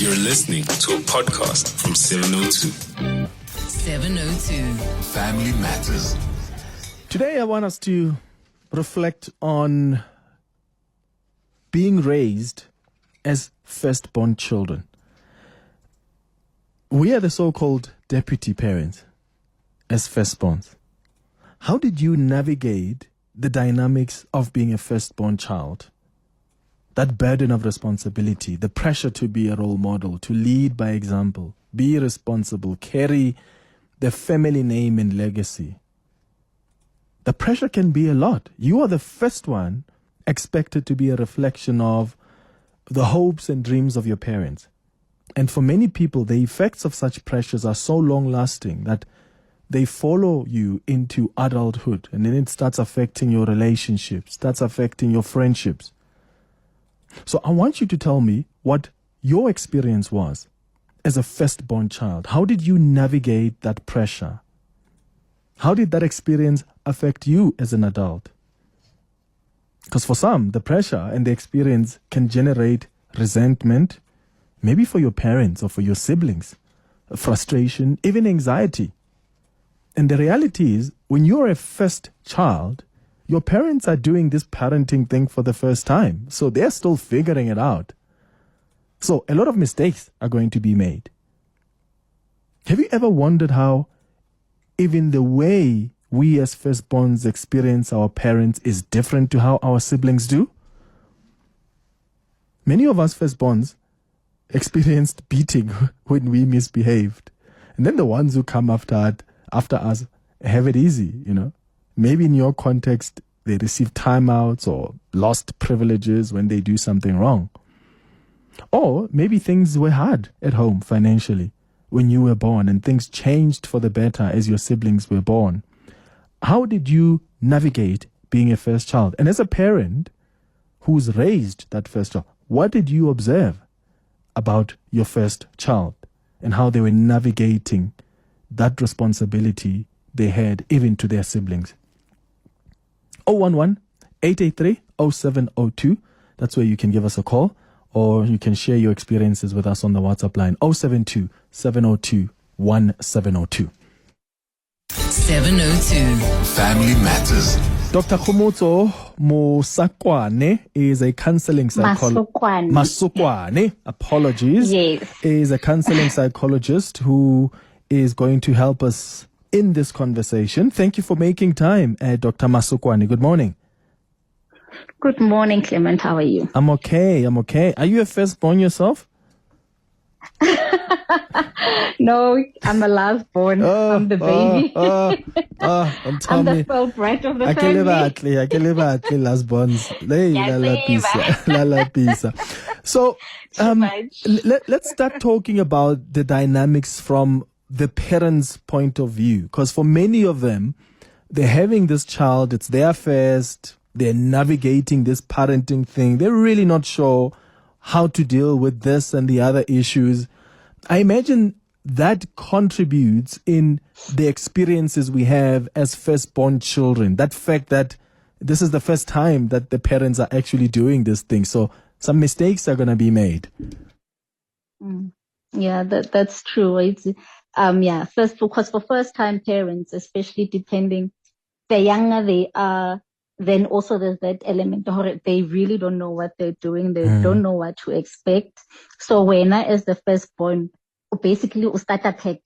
You're listening to a podcast from 702. 702. Family Matters. Today I want us to reflect on being raised as firstborn children. We are the so-called deputy parents as firstborns. How did you navigate the dynamics of being a firstborn child? That burden of responsibility, the pressure to be a role model, to lead by example, be responsible, carry the family name and legacy. The pressure can be a lot. You are the first one expected to be a reflection of the hopes and dreams of your parents. And for many people, the effects of such pressures are so long-lasting that they follow you into adulthood, and then it starts affecting your relationships, starts affecting your friendships. So I want you to tell me what your experience was as a firstborn child. How did you navigate that pressure? How did that experience affect you as an adult? Because for some, the pressure and the experience can generate resentment, maybe for your parents or for your siblings, frustration, even anxiety. And the reality is, when you're a first child, your parents are doing this parenting thing for the first time. So they're still figuring it out. So a lot of mistakes are going to be made. Have you ever wondered how even the way we as firstborns experience our parents is different to how our siblings do? Many of us firstborns experienced beating when we misbehaved. And then the ones who come after us have it easy, you know. Maybe in your context, they receive timeouts or lost privileges when they do something wrong. Or maybe things were hard at home financially when you were born and things changed for the better as your siblings were born. How did you navigate being a first child? And as a parent who's raised that first child, what did you observe about your first child and how they were navigating that responsibility they had even to their siblings? 011-883-0702. That's where you can give us a call, or you can share your experiences with us on the WhatsApp line 072-702-1702. 702. Family Matters. Dr. Kgomotso Masokoana is a counseling psychologist. Masokoana, apologies. Yes. Is a counseling psychologist who is going to help us in this conversation. Thank you for making time, Dr. Masokoana. Good morning. Good morning, Clement. How are you? I'm okay. Are you a firstborn yourself? No, I'm a last born. I'm the baby. I'm the sole brat of the family. Last borns. So, let's start talking about the dynamics from the parents' point of view. Because for many of them, they're having this child, it's their first, they're navigating this parenting thing. They're really not sure how to deal with this and the other issues. I imagine that contributes in the experiences we have as firstborn children. That fact that this is the first time that the parents are actually doing this thing. So some mistakes are going to be made. Yeah, that's true. It's first, because for first-time parents, especially depending, the younger they are, then also there's that element of they really don't know what they're doing. They don't know what to expect. So when I, as the firstborn, basically you start attack.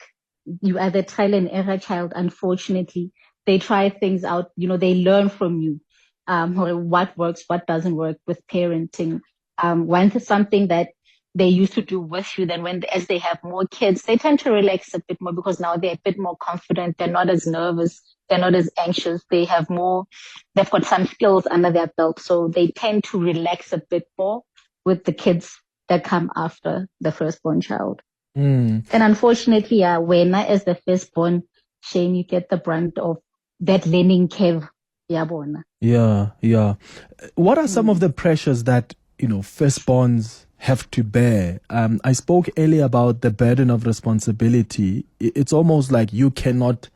You are the trial and error child. Unfortunately, they try things out. You know, they learn from you. What works, what doesn't work with parenting. Once something that they used to do with you, then as they have more kids, they tend to relax a bit more because now they're a bit more confident. They're not as nervous. They're not as anxious. They've got some skills under their belt. So they tend to relax a bit more with the kids that come after the firstborn child. And unfortunately, when as the firstborn, shame, you get the brunt of that learning curve. Yeah. What are some of the pressures that, firstborns have to bear? I spoke earlier about the burden of responsibility. It's almost like you cannot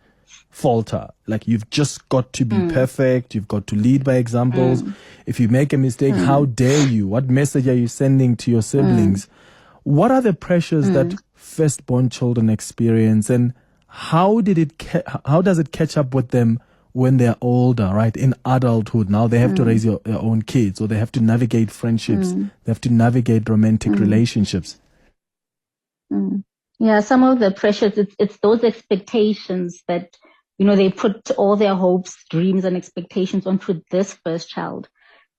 falter. Like you've just got to be perfect. You've got to lead by examples. If you make a mistake, how dare you? What message are you sending to your siblings? What are the pressures that firstborn children experience, and how does it catch up with them when they're older, right? In adulthood, now they have to raise their own kids, or they have to navigate friendships, they have to navigate romantic relationships. Yeah, some of the pressures, it's those expectations that, they put all their hopes, dreams, and expectations onto this first child.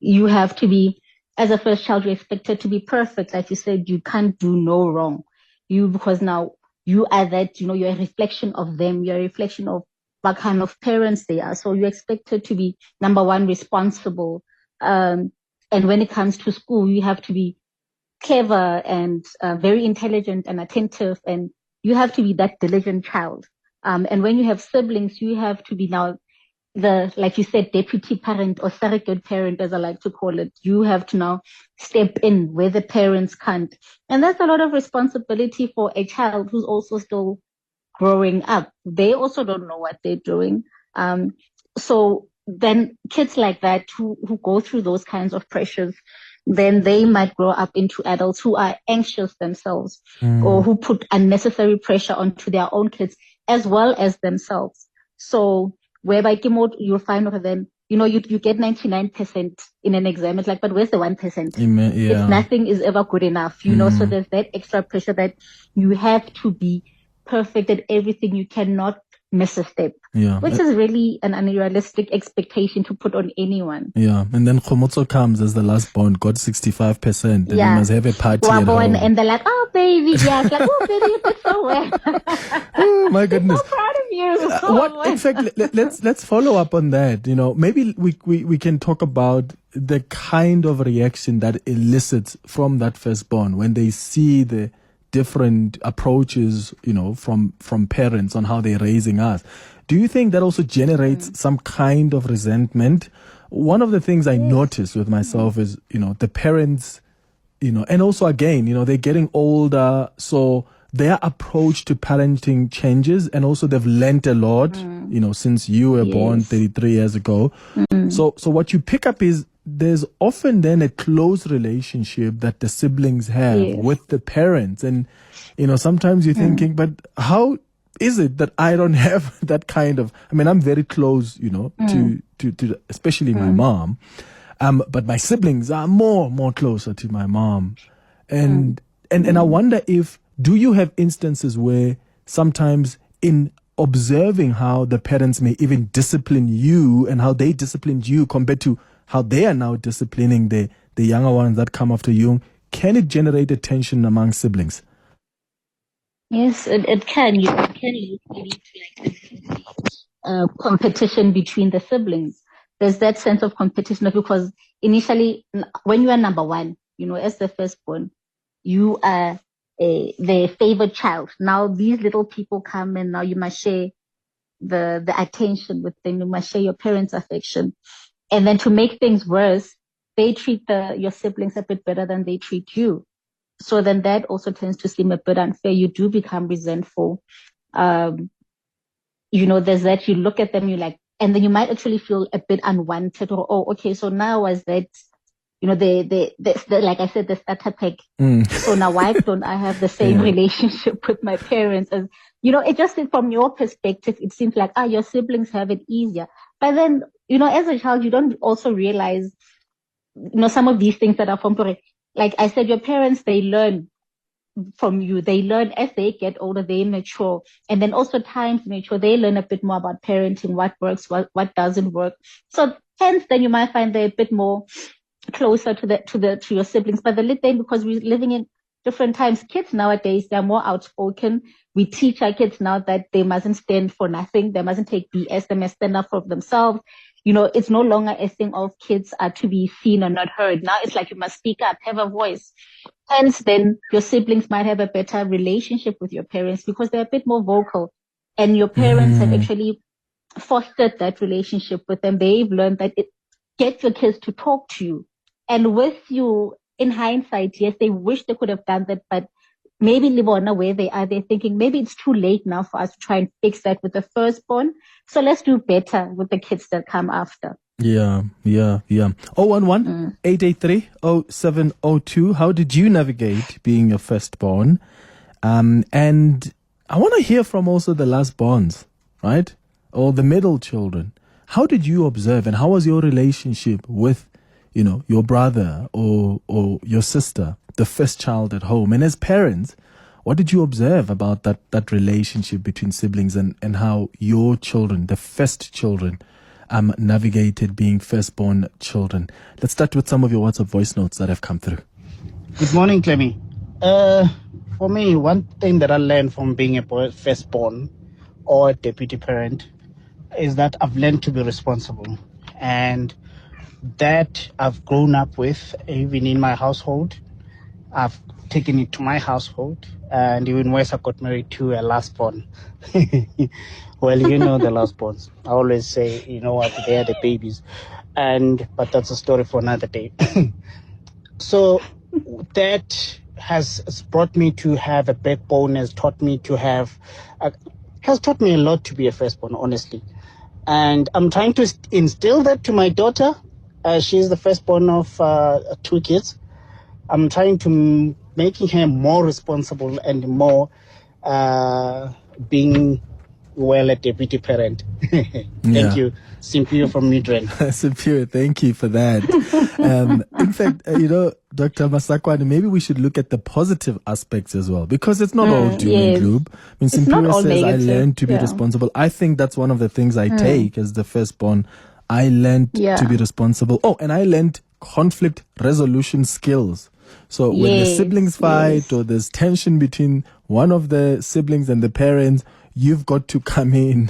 You have to be, as a first child, you're expected to be perfect. Like you said, you can't do no wrong. Because now you are that, you're a reflection of them. You're a reflection of what kind of parents they are. So you're expected to be, number one, responsible. And when it comes to school, you have to be clever and very intelligent and attentive, and you have to be that diligent child. And when you have siblings, you have to be now like you said, deputy parent or surrogate parent, as I like to call it. You have to now step in where the parents can't. And that's a lot of responsibility for a child who's also still growing up. They also don't know what they're doing. So then kids like that who go through those kinds of pressures, then they might grow up into adults who are anxious themselves, or who put unnecessary pressure onto their own kids as well as themselves. So whereby you'll find over them, you get 99% in an exam. It's like, but where's the 1%? Yeah. If nothing is ever good enough, so there's that extra pressure that you have to be perfect at everything. You cannot miss a step, which is really an unrealistic expectation to put on anyone. Yeah, and then Kgomotso comes as the last born, got 65%, and you must have a party at home. And they're like, oh baby, yes, like, oh baby, you did so well. Oh my goodness. I'm so proud of you. In fact, let's follow up on that. Maybe we can talk about the kind of reaction that elicits from that firstborn when they see the different approaches, from parents on how they're raising us. Do you think that also generates some kind of resentment? One of the things I notice with myself is, the parents, and also again, they're getting older, so their approach to parenting changes, and also they've learnt a lot, since you were born 33 years ago. So what you pick up is there's often then a close relationship that the siblings have with the parents. And, sometimes you're thinking, but how is it that I don't have that kind of, I'm very close, to especially my mom. But my siblings are more closer to my mom. And I wonder do you have instances where sometimes in observing how the parents may even discipline you and how they disciplined you compared to how they are now disciplining the younger ones that come after you, can it generate a tension among siblings? Yes, it can. You can lead to like competition between the siblings. There's that sense of competition because initially, when you are number one, as the firstborn, you are the favored child. Now these little people come and now you must share the attention with them. You must share your parents' affection. And then to make things worse, they treat your siblings a bit better than they treat you. So then that also tends to seem a bit unfair. You do become resentful. There's that you look at them, you're like, and then you might actually feel a bit unwanted or, oh, okay, so now as that, like I said, the starter pack. So now why don't I have the same relationship with my parents? As it just from your perspective, it seems like, your siblings have it easier. But then, as a child, you don't also realize, some of these things that are from, like I said, your parents, they learn from you. They learn as they get older, they mature. And then also times mature, they learn a bit more about parenting, what works, what doesn't work. So hence then you might find they're a bit more closer to your siblings. But the thing, because we're living in different times, kids nowadays, they're more outspoken. We teach our kids now that they mustn't stand for nothing. They mustn't take BS. They must stand up for themselves. It's no longer a thing of kids are to be seen or not heard. Now it's like you must speak up, have a voice. Hence, then your siblings might have a better relationship with your parents because they're a bit more vocal. And your parents have actually fostered that relationship with them. They've learned that get your kids to talk to you. And with you, in hindsight, yes, they wish they could have done that, but maybe Libona, where they are, they're thinking maybe it's too late now for us to try and fix that with the firstborn. So let's do better with the kids that come after. Yeah. 011-883-0702. How did you navigate being a firstborn? And I want to hear from also the lastborns, right? Or the middle children. How did you observe, and how was your relationship with, your brother or your sister, the first child at home? And as parents, what did you observe about that relationship between siblings and how your children, the first children, navigated being firstborn children? Let's start with some of your WhatsApp voice notes that have come through. Good morning, Clement. For me, one thing that I learned from being a firstborn or a deputy parent is that I've learned to be responsible. And that I've grown up with, even in my household. I've taken it to my household. And even when I got married to a lastborn. Well, the lastborns. I always say, you know what, they are the babies. But that's a story for another day. So that has brought me to have a backbone, has taught me a lot to be a firstborn, honestly. And I'm trying to instill that to my daughter. She's the firstborn of 2 kids. I'm trying to making her more responsible and more being a deputy parent. Thank you. Simply from Midrand. Superior, thank you for that. In fact, Dr. Masokoana, maybe we should look at the positive aspects as well, because it's not all doom and gloom. I mean, Superior says, negative. I learned to be responsible. I think that's one of the things I take as the firstborn. I learned to be responsible. Oh, and I learned conflict resolution skills. So when the siblings fight or there's tension between one of the siblings and the parents, you've got to come in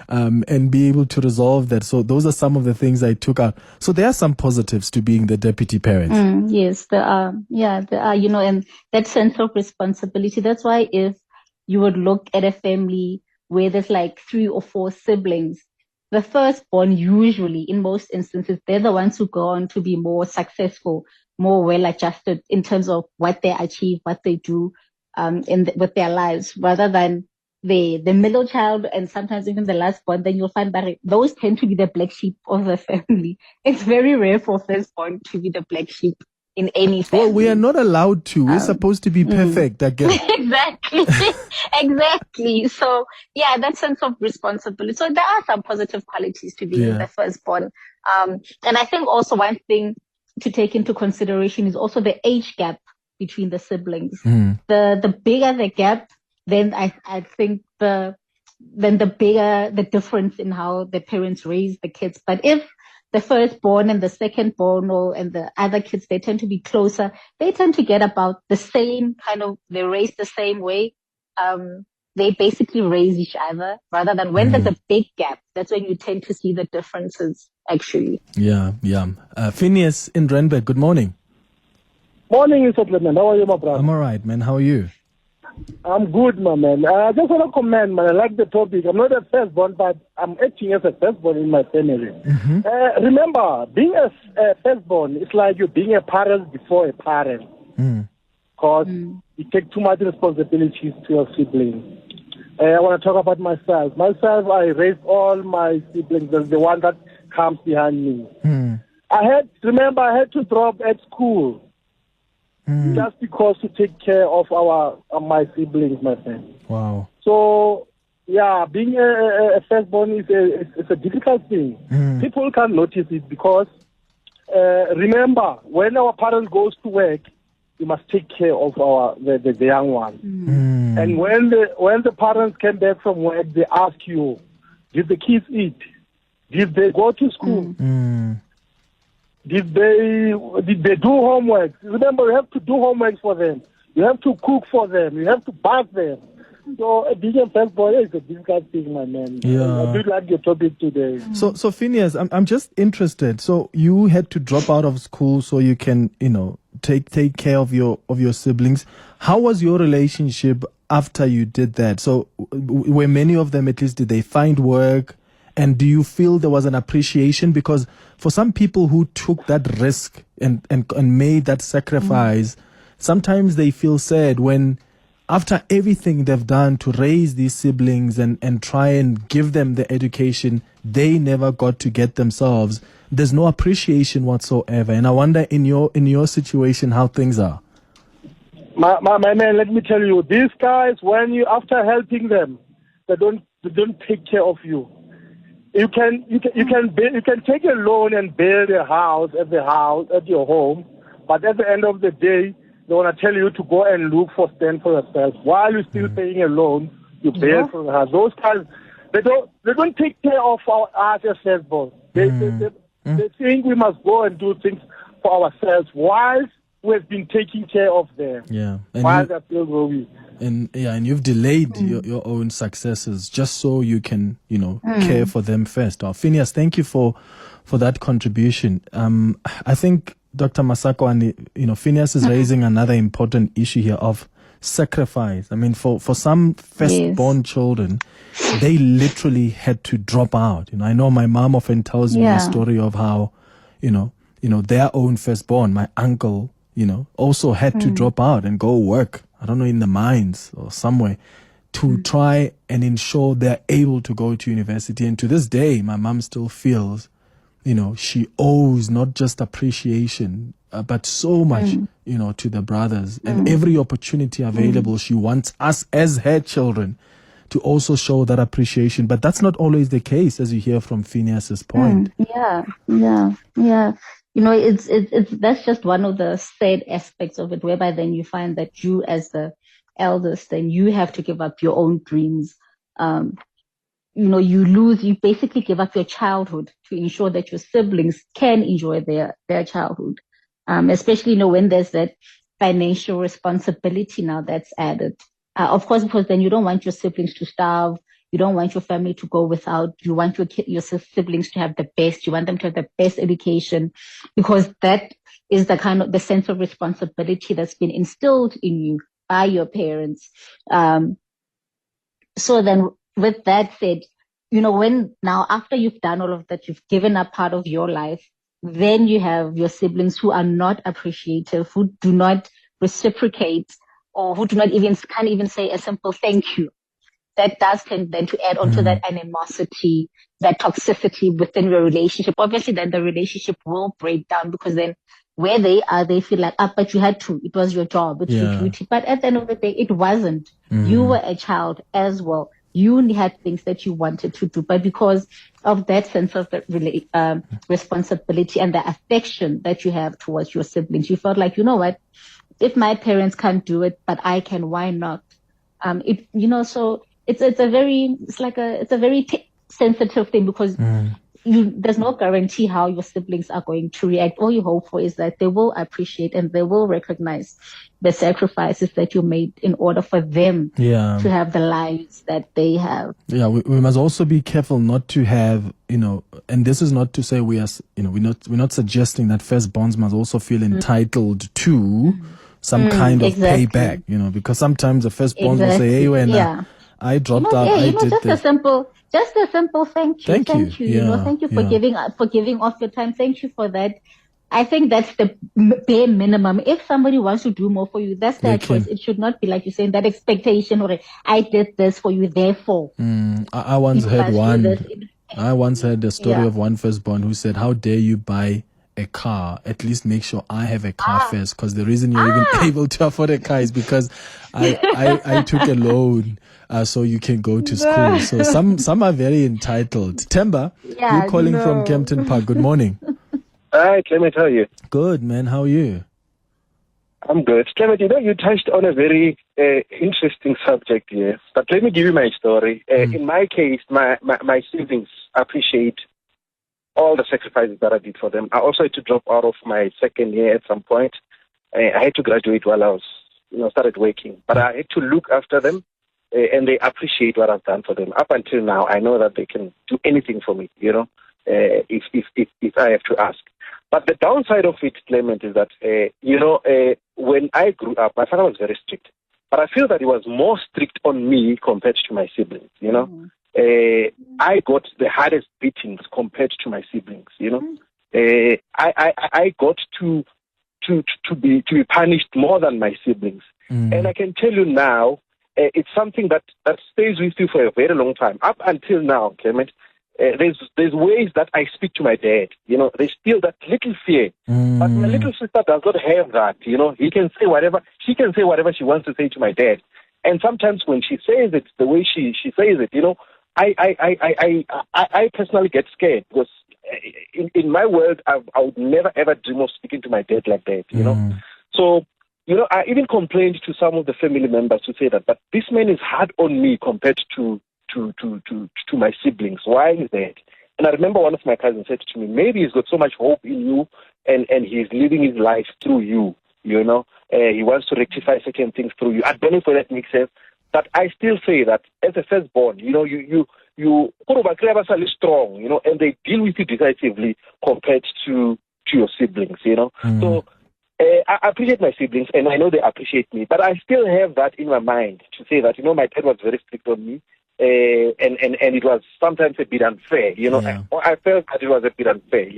and be able to resolve that. So those are some of the things I took out. So there are some positives to being the deputy parent. Yes, there are. Yeah, there are, and that sense of responsibility. That's why if you would look at a family where there's like 3 or 4 siblings, the firstborn usually, in most instances, they're the ones who go on to be more successful, more well-adjusted in terms of what they achieve, what they do with their lives, rather than the middle child and sometimes even the lastborn. Then you'll find that those tend to be the black sheep of the family. It's very rare for firstborn to be the black sheep in any family. Well, we are not allowed to. We're supposed to be perfect, I guess. Exactly. So, that sense of responsibility. So there are some positive qualities to being the firstborn. And I think also one thing to take into consideration is also the age gap between the siblings. The bigger the gap, then I think the bigger the difference in how the parents raise the kids. But if the firstborn and the secondborn and the other kids, they tend to be closer, they tend to get about the same they raise the same way. They basically raise each other, rather than when there's a big gap. That's when you tend to see the differences, actually. Yeah. Phineas in Randburg, good morning. Morning, Clement. How are you, my brother? I'm all right, man. How are you? I'm good, my man. I just want to comment, man. I like the topic. I'm not a firstborn, but I'm acting as a firstborn in my family. Remember, being a firstborn, it's like you're being a parent before a parent. Because you take too much responsibilities to your siblings. I want to talk about myself. I raised all my siblings. There's the one that comes behind me. I had to drop at school. Just because to take care of my siblings, my friend. Wow. So, being a firstborn is a difficult thing. People can't notice it because, remember, when our parent goes to work, we must take care of the young one. And when the parents came back from work, they ask you, did the kids eat? Did they go to school? Did they do homework? Remember, you have to do homework for them. You have to cook for them. You have to bath them. So being a firstborn is a difficult thing, my man. I do like your topic today. So Phineas, I'm just interested. So you had to drop out of school so you can, take care of your siblings. How was your relationship after you did that? So were many of them, at least, did they find work? And do you feel there was an appreciation? Because for some people who took that risk and made that sacrifice, sometimes they feel sad when, after everything they've done to raise these siblings and try and give them the education they never got to get themselves, there's no appreciation whatsoever. And I wonder in your situation how things are. My man, let me tell you, these guys, when you after helping them, they don't take care of you. You can take a loan and build a house at your home, but at the end of the day, they want to tell you to go and look for stand for yourself while you're still paying a loan. You build for the house. Those guys, they don't take care of us as firstborn. They think we must go and do things for ourselves whilst we've been taking care of them. Yeah, while they're still growing. And you've delayed your own successes just so you can, care for them first. Phineas, thank you for that contribution. I think Dr. Masokoana, Phineas is raising another important issue here of sacrifice. I mean, for some firstborn children, they literally had to drop out. I know my mom often tells me the story of how, their own firstborn, my uncle, also had to drop out and go work, I don't know, in the mines or somewhere to try and ensure they're able to go to university. And to this day, my mom still feels, she owes not just appreciation, but so much, to the brothers. And every opportunity available, she wants us as her children to also show that appreciation. But that's not always the case, as you hear from Phineas's point. Yeah. It's that's just one of the sad aspects of it, whereby then you find that you as the eldest, then you have to give up your own dreams. You basically give up your childhood to ensure that your siblings can enjoy their childhood. Especially, when there's that financial responsibility now that's added. Of course, because then you don't want your siblings to starve. You don't want your family to go without. You want your siblings to have the best. You want them to have the best education, because that is the sense of responsibility that's been instilled in you by your parents. So then with that said, when now after you've done all of that, you've given up part of your life, then you have your siblings who are not appreciative, who do not reciprocate, or who can't even say a simple thank you. That does tend then to add on to that animosity, that toxicity within your relationship. Obviously, then the relationship will break down, because then where they are, they feel like, but you had to. It was your job. It's your duty. But at the end of the day, it wasn't. You were a child as well. You had things that you wanted to do. But because of that sense of the responsibility and the affection that you have towards your siblings, you felt like, you know what? If my parents can't do it, but I can, why not? So it's a very sensitive thing, because there's no guarantee how your siblings are going to react. All you hope for is that they will appreciate and they will recognize the sacrifices that you made in order for them to have the lives that they have. Yeah, we must also be careful not to have, and this is not to say we're not suggesting that firstborns must also feel entitled to some kind of payback, because sometimes the firstborns will say, hey, when I dropped out, I did just this. Just a simple thank you. Thank you. Thank you for giving off your time. Thank you for that. I think that's the bare minimum. If somebody wants to do more for you, that's their choice. It should not be like you're saying, that expectation, or I did this for you, therefore. I once heard the story of one firstborn who said, how dare you buy a car? At least make sure I have a car first, because the reason you're even able to afford a car is because I took a loan so you can go to school. So some are very entitled. Temba, you're calling from Kempton Park. Good morning. Hi, Clement, how are you? Good, man. How are you? I'm good. Clement, you touched on a very interesting subject here. But let me give you my story. In my case, my siblings appreciate all the sacrifices that I did for them. I also had to drop out of my second year at some point. I had to graduate while I was, started working. But I had to look after them, and they appreciate what I've done for them. Up until now, I know that they can do anything for me, if I have to ask. But the downside of it, Clement, is that, when I grew up, my father was very strict. But I feel that he was more strict on me compared to my siblings, I got the hardest beatings compared to my siblings, I got to be punished more than my siblings. And I can tell you now, it's something that stays with you for a very long time. Up until now, Clement, there's ways that I speak to my dad. There's still that little fear. But my little sister does not have that. She can say whatever she wants to say to my dad. And sometimes when she says it, the way she says it, I personally get scared because in my world, I would never ever dream of speaking to my dad like that. So. I even complained to some of the family members to say that, but this man is hard on me compared to my siblings. Why is that? And I remember one of my cousins said to me, maybe he's got so much hope in you and he's living his life through you, he wants to rectify certain things through you. I don't know if that makes sense, but I still say that as a firstborn, you are strong, and they deal with you decisively compared to your siblings, So I appreciate my siblings, and I know they appreciate me, but I still have that in my mind to say that, my dad was very strict on me, and it was sometimes a bit unfair, I felt that it was a bit unfair,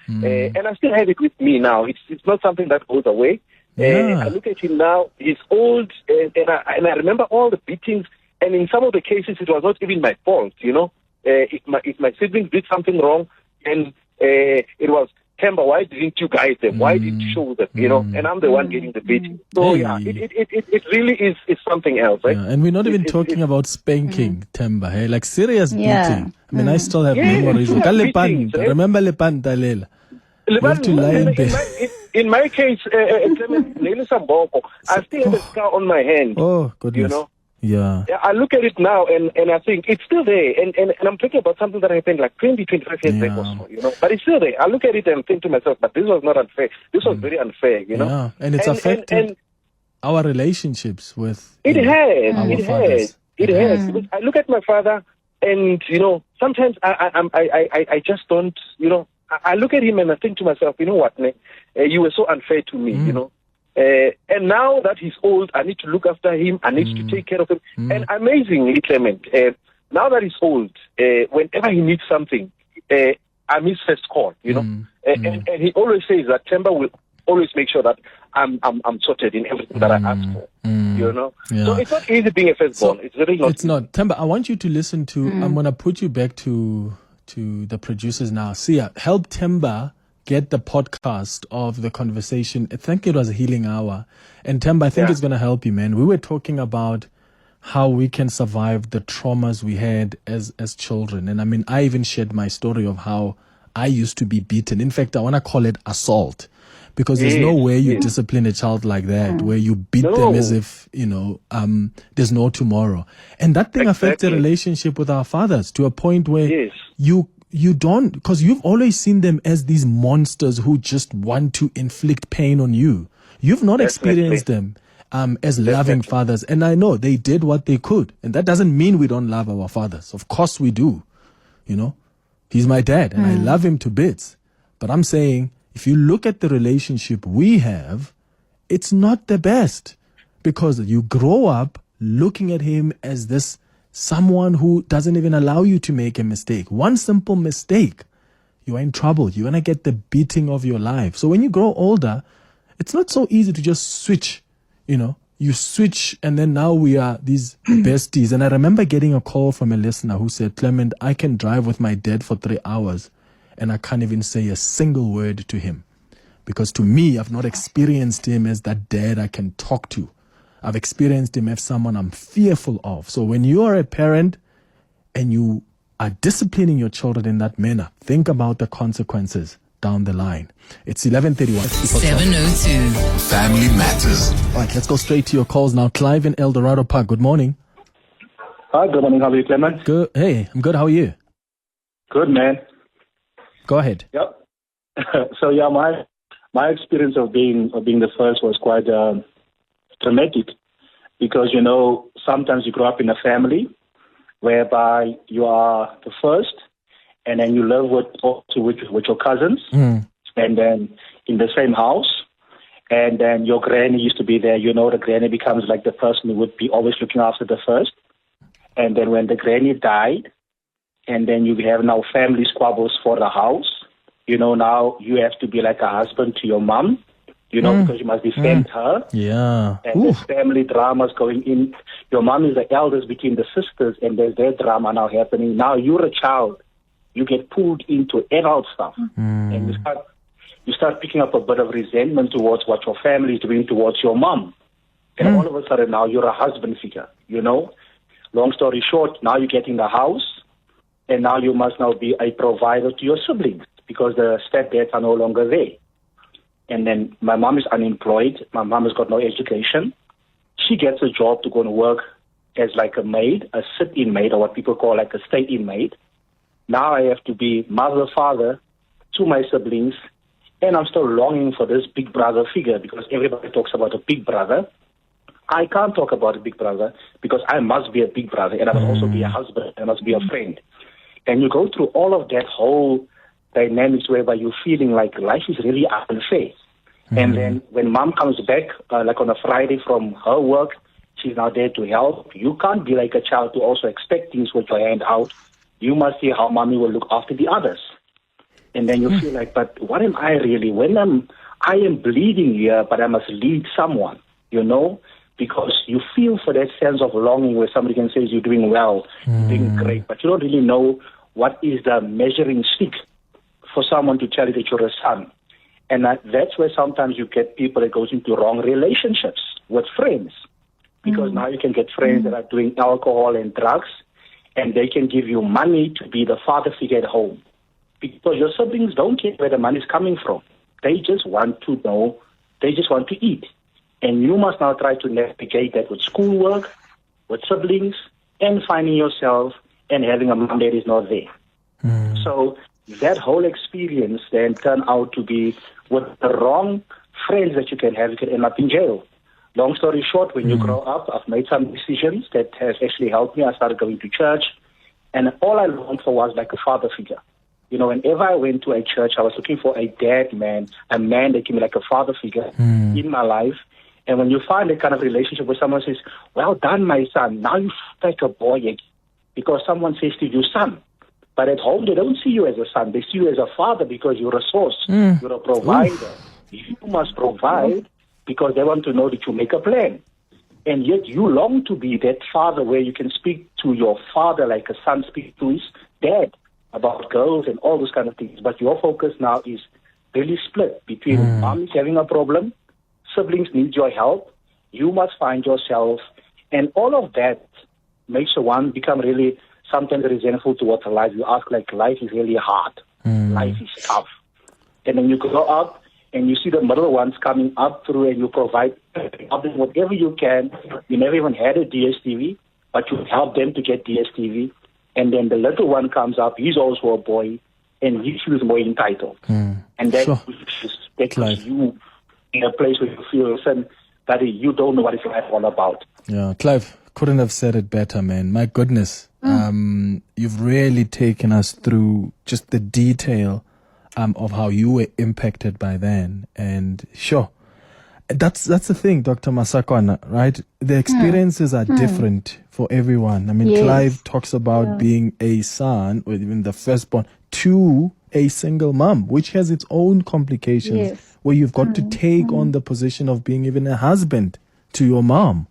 and I still have it with me now. It's not something that goes away. I look at him now, he's old, and I remember all the beatings, and in some of the cases, it was not even my fault, if my siblings did something wrong, and it was, Temba, why didn't you guide them? Why didn't you show them? And I'm the one getting the beating. So it really is something else, right? Yeah, and we're not even talking about spanking, Temba, hey? Like serious beating. I mean, I still have memories. Remember Lepanta, Lela? You have to lie in bed. In my case, Clement, I still have a scar on my hand. Oh, goodness. Yeah. I look at it now and I think it's still there. And I'm talking about something that happened like 20, 25 years back or so, but it's still there. I look at it and think to myself, but this was not unfair. This was very unfair, Yeah, and it's affected our relationships with It has. fathers. I look at my father and, sometimes I just don't, I look at him and I think to myself, you know what, you were so unfair to me, and now that he's old, I need to look after him. I need to take care of him. And amazingly, Clement, now that he's old, whenever he needs something, I'm his first call, And he always says that Temba will always make sure that I'm sorted in everything that I ask for, Yeah. So it's not easy being a firstborn. It's really not. It's not. Temba, I want you to listen to, I'm going to put you back to the producers now. Sia, help Temba get the podcast of the conversation. I think it was a healing hour. And Temba, I think it's going to help you, man. We were talking about how we can survive the traumas we had as children. And I mean, I even shared my story of how I used to be beaten. In fact, I want to call it assault, because there's no way you discipline a child like that, where you beat them as if, there's no tomorrow. And that thing affects the relationship with our fathers to a point where you don't, because you've always seen them as these monsters who just want to inflict pain on you. You've not experienced them as loving fathers. And I know they did what they could. And that doesn't mean we don't love our fathers. Of course we do. He's my dad and I love him to bits. But I'm saying, if you look at the relationship we have, it's not the best, because you grow up looking at him as this someone who doesn't even allow you to make a mistake. One simple mistake, you are in trouble. You're going to get the beating of your life. So when you grow older, it's not so easy to just switch, You switch, and then now we are these besties. And I remember getting a call from a listener who said, Clement, I can drive with my dad for 3 hours and I can't even say a single word to him. Because to me, I've not experienced him as that dad I can talk to. I've experienced him as someone I'm fearful of. So when you are a parent and you are disciplining your children in that manner, think about the consequences down the line. It's 11:31. 702. Family Matters. All right, let's go straight to your calls now. Clive in El Dorado Park. Good morning. Hi, good morning. How are you, Clement? Good. Hey, I'm good. How are you? Good, man. Go ahead. Yep. So my experience of being the first was quite traumatic, because sometimes you grow up in a family whereby you are the first, and then you live with your cousins, and then in the same house, and then your granny used to be there. The granny becomes like the person who would be always looking after the first, and then when the granny died, and then you have now family squabbles for the house. Now you have to be like a husband to your mom, because you must defend her. Yeah. And there's family dramas going in. Your mom is the eldest between the sisters, and there's their drama now happening. Now you're a child, you get pulled into adult stuff. And you start picking up a bit of resentment towards what your family is doing towards your mom. And all of a sudden now you're a husband figure, you know. Long story short, now you get in the house, and now you must now be a provider to your siblings because the stepdads are no longer there. And then my mom is unemployed. My mom has got no education. She gets a job to go and work as like a maid, a sit-in maid, or what people call like a stay-in maid. Now I have to be mother, father to my siblings, and I'm still longing for this big brother figure because everybody talks about a big brother. I can't talk about a big brother because I must be a big brother, and I must also be a husband, and I must be a friend. And you go through all of that whole dynamics whereby you're feeling like life is really unfair. And then when mom comes back, like on a Friday from her work, she's now there to help. You can't be like a child to also expect things with your hand out. You must see how mommy will look after the others. And then you feel like, but what am I really? I am bleeding here, but I must lead someone, you know? Because you feel for that sense of longing where somebody can say you're doing well, you're doing great, but you don't really know what is the measuring stick for someone to tell you that you're a son. And that's where sometimes you get people that goes into wrong relationships with friends. Because now you can get friends that are doing alcohol and drugs, and they can give you money to be the father figure at home. Because your siblings don't care where the money is coming from. They just want to know, they just want to eat. And you must now try to navigate that with schoolwork, with siblings, and finding yourself and having a mom that is not there. So that whole experience then turned out to be with the wrong friends that you can have. You can end up in jail. Long story short, when you grow up, I've made some decisions that has actually helped me. I started going to church, and all I longed for was like a father figure. You know, whenever I went to a church, I was looking for a dad man, a man that gave me like a father figure in my life. And when you find that kind of relationship where someone says, well done, my son, now you feel like a boy again. Because someone says to you, son. But at home, they don't see you as a son. They see you as a father because you're a source. You're a provider. You must provide because they want to know that you make a plan. And yet you long to be that father where you can speak to your father like a son speaks to his dad about girls and all those kind of things. But your focus now is really split between mom is having a problem, siblings need your help, you must find yourself, and all of that makes one become really sometimes resentful towards life. You ask like, life is really hard, life is tough. And then you grow up and you see the middle ones coming up through and you provide whatever you can. You never even had a DSTV, but you help them to get DSTV. And then the little one comes up, he's also a boy, and he feels more entitled. And that puts you in a place where you feel that you don't know what it's life all about. Yeah, Clive, couldn't have said it better, man. My goodness. You've really taken us through just the detail of how you were impacted by then. And sure, that's the thing, Dr. Masokoana, right? The experiences are different for everyone. I mean, Clive talks about being a son, or even the firstborn, to a single mom, which has its own complications, where you've got to take on the position of being even a husband to your mom.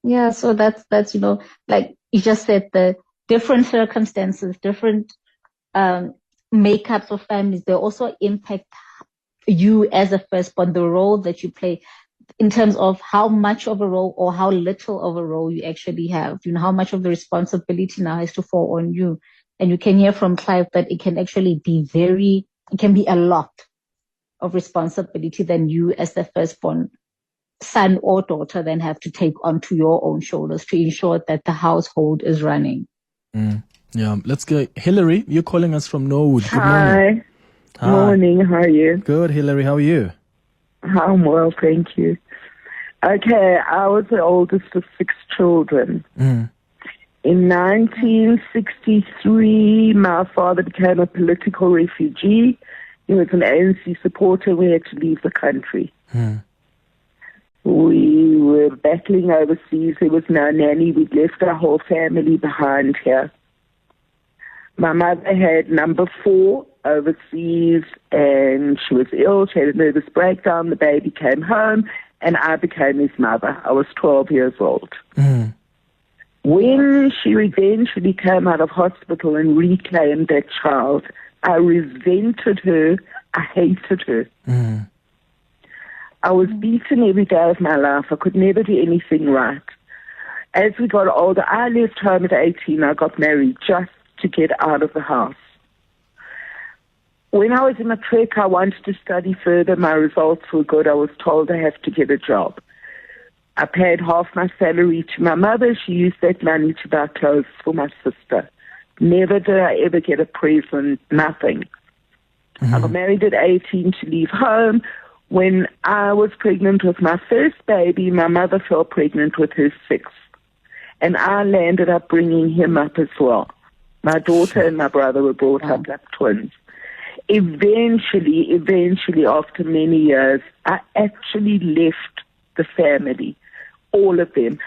Yeah, so that's, you know, like you just said, the different circumstances, different makeups of families, they also impact you as a firstborn, the role that you play in terms of how much of a role or how little of a role you actually have, you know, how much of the responsibility now has to fall on you. And you can hear from Clive that it can actually be it can be a lot of responsibility than you as the firstborn son or daughter then have to take onto your own shoulders to ensure that the household is running. Yeah, let's go. Hillary, you're calling us from Norwood. Good morning. Hi. Morning, how are you? Good, Hillary, how are you? I'm well, thank you. Okay, I was the oldest of 6 children. In 1963, my father became a political refugee. He was an ANC supporter. We had to leave the country. We were battling overseas. There was no nanny. We'd left our whole family behind here. My mother had number 4 overseas, and she was ill. She had a nervous breakdown. The baby came home, and I became his mother. I was 12 years old. When she eventually came out of hospital and reclaimed that child, I resented her. I hated her. I was beaten every day of my life. I could never do anything right. As we got older, I left home at 18. I got married just to get out of the house. When I was in matric, I wanted to study further. My results were good. I was told I have to get a job. I paid half my salary to my mother. She used that money to buy clothes for my sister. Never did I ever get a present, nothing. I got married at 18 to leave home. When I was pregnant with my first baby, my mother fell pregnant with her sixth. And I landed up bringing him up as well. My daughter and my brother were brought up like twins. Eventually, after many years, I actually left the family, all of them.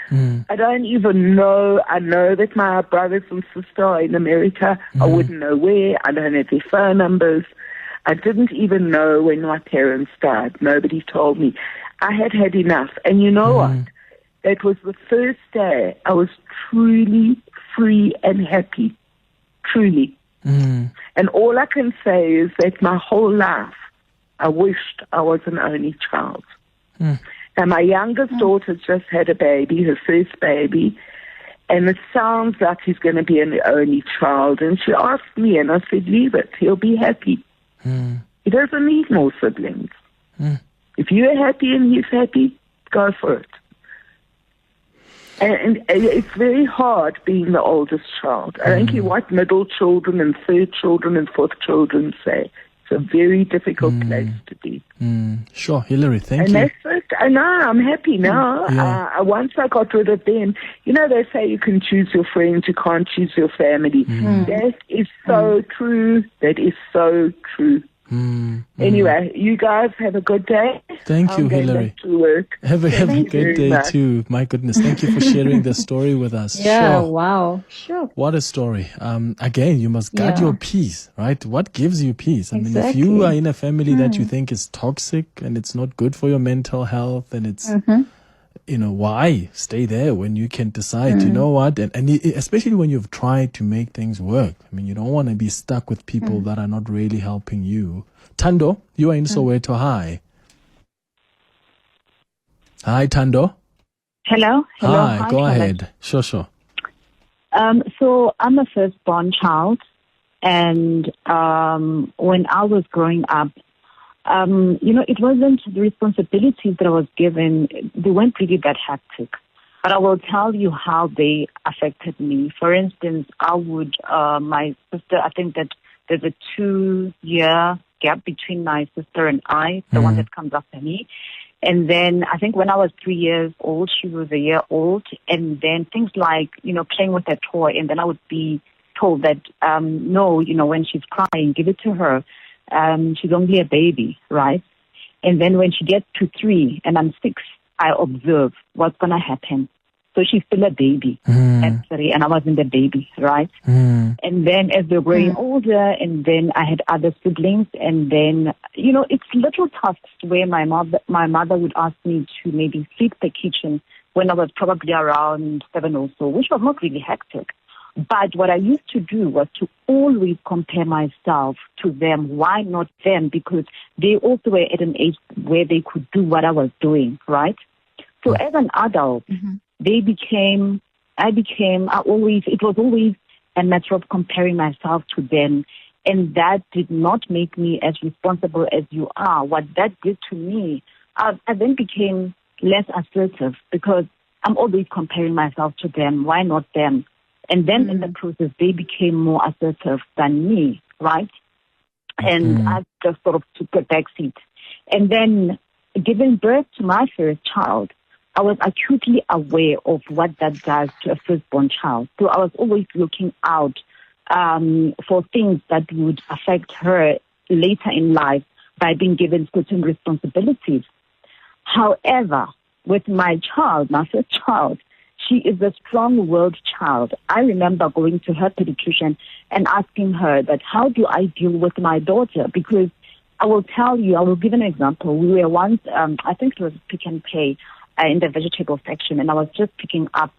I don't even know. I know that my brothers and sister are in America. I wouldn't know where. I don't have their phone numbers. I didn't even know when my parents died. Nobody told me. I had had enough. And you know what? That was the first day I was truly free and happy. Truly. And all I can say is that my whole life, I wished I was an only child. Now, my youngest daughter just had a baby, her first baby, and it sounds like he's going to be an only child. And she asked me, and I said, leave it. He'll be happy. He doesn't need more siblings. If you're happy and he's happy, go for it. And it's very hard being the oldest child. I don't care what middle children and third children and fourth children say. It's a very difficult place to be. Sure, Hillary, thank you. And that's it. I know, I'm happy now. Once I got rid of them, you know, they say you can choose your friends, you can't choose your family. That is so true. That is so true. Anyway, you guys have a good day. Thank you, Hillary. To work. Have a good day too. My goodness, thank you for sharing the story with us. Yeah, sure. Wow, sure. What a story. Again, you must guard your peace, right? What gives you peace? I mean, if you are in a family that you think is toxic and it's not good for your mental health, and it's you know, why stay there when you can decide, you know what? And especially when you've tried to make things work. I mean, you don't want to be stuck with people that are not really helping you. Tando, you are in Soweto. Hi. Hi, Tando. Hello. Hi, go ahead. Sure. So I'm a firstborn child. And when I was growing up, you know, it wasn't the responsibilities that I was given. They weren't really that hectic. But I will tell you how they affected me. For instance, my sister, I think that there's a 2-year gap between my sister and I, the one that comes after me. And then I think when I was 3 years old, she was a year old. And then things like, you know, playing with a toy. And then I would be told that, no, you know, when she's crying, give it to her. She's only a baby, right? And then when she gets to 3 and I'm 6, I observe what's going to happen. So she's still a baby at 3 and I wasn't a baby, right? And then as they're growing older, and then I had other siblings, and then, you know, it's little tasks where my mother would ask me to maybe sweep the kitchen when I was probably around 7 or so, which was not really hectic. But what I used to do was to always compare myself to them. Why not them? Because they also were at an age where they could do what I was doing, right? So as an adult, it was always a matter of comparing myself to them. And that did not make me as responsible as you are. What that did to me, I then became less assertive because I'm always comparing myself to them. Why not them? And then in the process, they became more assertive than me, right? And I just sort of took a backseat. And then giving birth to my first child, I was acutely aware of what that does to a firstborn child. So I was always looking out for things that would affect her later in life by being given certain responsibilities. However, with my child, my first child, she is a strong-willed child. I remember going to her pediatrician and asking her that, how do I deal with my daughter? Because I will tell you, I will give an example. We were once, I think it was Pick and Pay in the vegetable section, and I was just picking up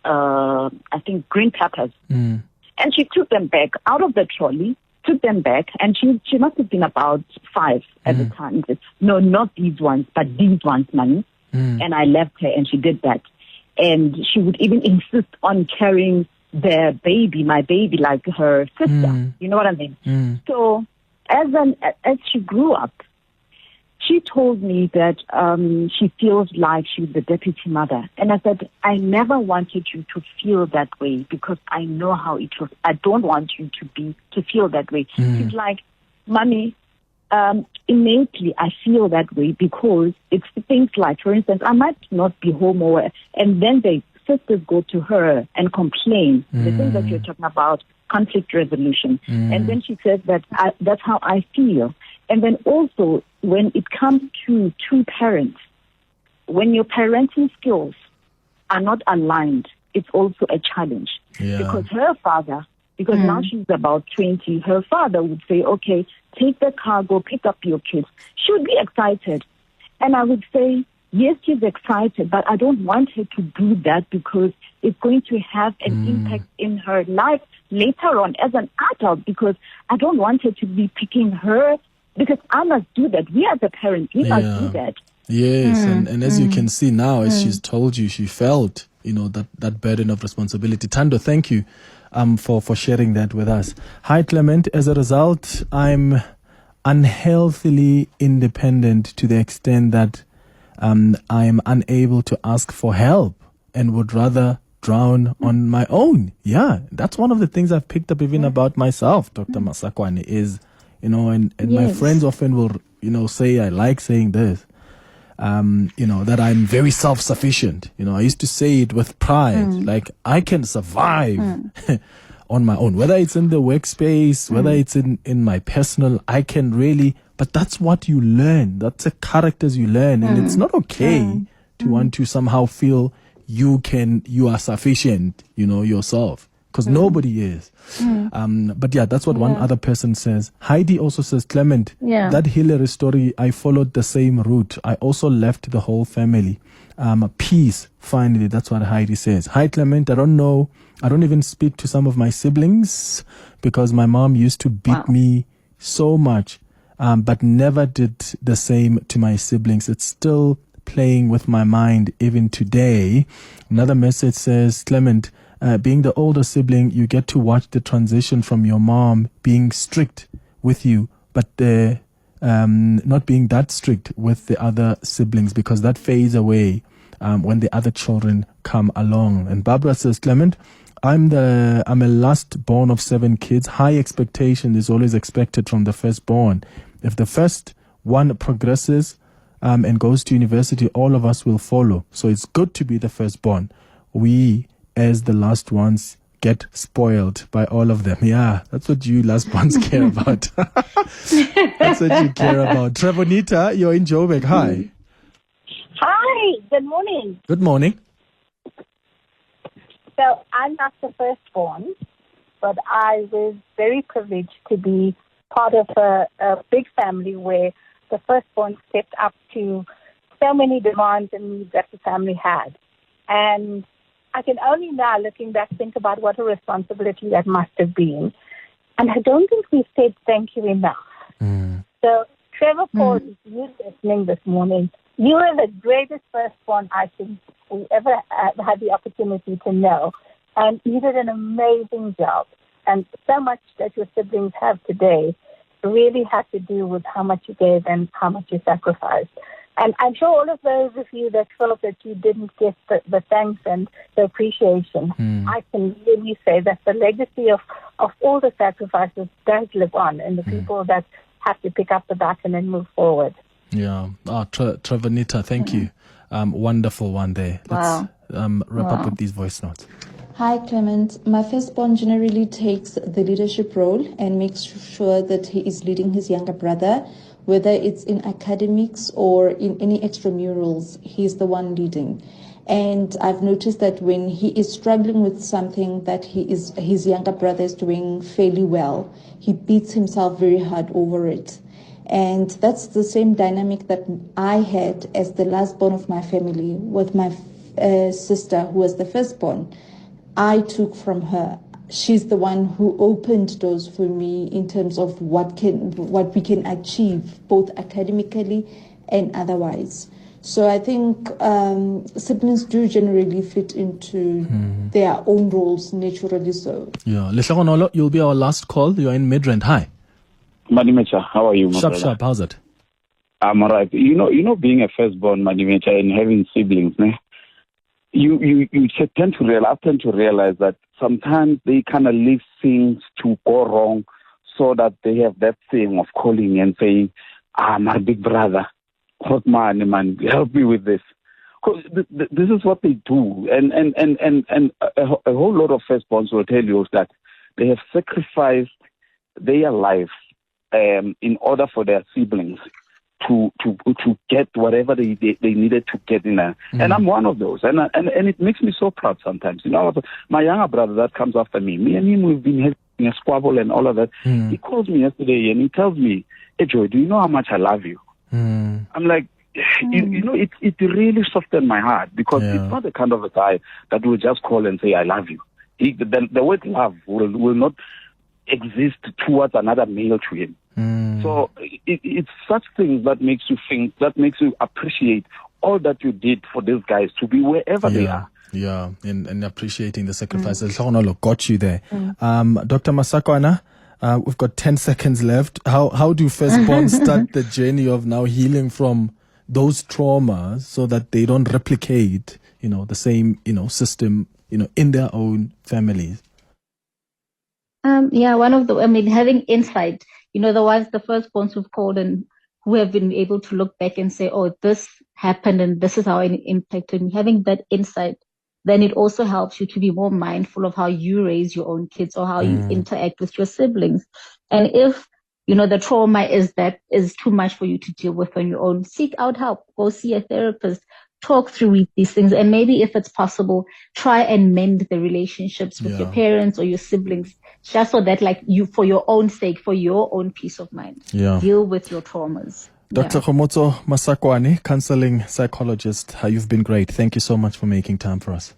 I think, green peppers. And she took them back out of the trolley, took them back, and she must have been about 5 at the time. She said, no, not these ones, but these ones, Mami. And I left her, and she did that. And she would even insist on carrying my baby, like her sister. You know what I mean? So as she grew up, she told me that she feels like she's the deputy mother. And I said, I never wanted you to feel that way because I know how it was. I don't want you to feel that way. She's like, Mommy, innately I feel that way because it's things like, for instance, I might not be home and then the sisters go to her and complain. The things that you're talking about, conflict resolution. And then she says that that's how I feel. And then also, when it comes to two parents, when your parenting skills are not aligned, it's also a challenge. Because her father, now she's about 20, her father would say, okay, take the car, go pick up your kids. She would be excited. And I would say, yes, she's excited, but I don't want her to do that because it's going to have an impact in her life later on as an adult, because I don't want her to be picking her, because I must do that. We are the parents. We must do that. Yes, and as you can see now, as she's told you, she felt, that burden of responsibility. Tando, thank you for sharing that with us. Hi, Clement. As a result, I'm unhealthily independent to the extent that I am unable to ask for help and would rather drown on my own. Yeah, that's one of the things I've picked up even about myself, Dr. Masokoana, is, and my friends often will, say, I like saying this, that I'm very self-sufficient. I used to say it with pride, like I can survive on my own, whether it's in the workspace, whether it's in my personal, I can really, but that's what you learn. That's the characters you learn. And it's not okay to want to somehow feel you are sufficient, yourself. Because nobody is. But yeah, that's what one other person says. Heidi also says, Clement, that Hillary story, I followed the same route. I also left the whole family. Peace, finally, that's what Heidi says. Hi, Clement, I don't know. I don't even speak to some of my siblings because my mom used to beat me so much, but never did the same to my siblings. It's still playing with my mind even today. Another message says, Clement, being the older sibling, you get to watch the transition from your mom being strict with you, but not being that strict with the other siblings, because that fades away when the other children come along. And Barbara says, Clement, I'm a last born of 7 kids. High expectation is always expected from the firstborn. If the first one progresses and goes to university, all of us will follow. So it's good to be the firstborn. We, as the last ones, get spoiled by all of them. Yeah, that's what you last ones care about. That's what you care about. Trevonita, you're in Joburg. Hi. Hi, good morning. Good morning. So I'm not the firstborn, but I was very privileged to be part of a big family where the firstborn stepped up to so many demands and needs that the family had. And I can only now, looking back, think about what a responsibility that must have been. And I don't think we've said thank you enough. So, Trevor Paul, if you're listening this morning, you are the greatest firstborn I think we ever had the opportunity to know. And you did an amazing job. And so much that your siblings have today really had to do with how much you gave and how much you sacrificed. And I'm sure all of those of you that felt that you didn't get the thanks and the appreciation, I can really say that the legacy of all the sacrifices does live on in the people that have to pick up the baton and move forward. Yeah. Trevonita, thank you. Wonderful one there. Let's wrap up with these voice notes. Hi, Clement. My firstborn generally takes the leadership role and makes sure that he is leading his younger brother, whether it's in academics or in any extramurals, he's the one leading. And I've noticed that when he is struggling with something that his younger brother is doing fairly well, he beats himself very hard over it. And that's the same dynamic that I had as the last born of my family with my sister, who was the firstborn. I took from her. She's the one who opened doors for me in terms of what we can achieve, both academically and otherwise. So I think siblings do generally fit into their own roles naturally. So yeah, Leshagonolo, you'll be our last call. You're in Midrand. Hi, Manimecha, how are you, my brother? sharp. How's it? I'm alright. You know, being a firstborn, Manimecha, and having siblings, you tend to realize that sometimes they kind of leave things to go wrong, so that they have that thing of calling and saying, my big brother, man, help me with this. Because this is what they do, and a whole lot of firstborns will tell you that they have sacrificed their life in order for their siblings to get whatever they needed to get in there. And I'm one of those, and it makes me so proud sometimes. You know, my younger brother that comes after me and him, we've been having a squabble and all of that. He calls me yesterday and he tells me, "Hey Joy, do you know how much I love you?" I'm like, you know, it really softened my heart, because it's not the kind of a guy that will just call and say, "I love you." The word love will not exist towards another male to him. So it's such things that makes you think, that makes you appreciate all that you did for these guys to be wherever they are. Yeah, and appreciating the sacrifices. Got you there. Dr. Masokoana, we've got 10 seconds left. How do firstborn start the journey of now healing from those traumas so that they don't replicate, the same, system, in their own families? Having insight, the firstborns who've called and who have been able to look back and say, oh, this happened and this is how it impacted me. Having that insight, then it also helps you to be more mindful of how you raise your own kids or how you interact with your siblings. And if, the trauma is too much for you to deal with on your own, seek out help, go see a therapist, talk through these things. And maybe if it's possible, try and mend the relationships with your parents or your siblings, just so that for your own sake, for your own peace of mind, deal with your traumas. Dr. Kgomotso Masokoana, counselling psychologist, you've been great. Thank you so much for making time for us.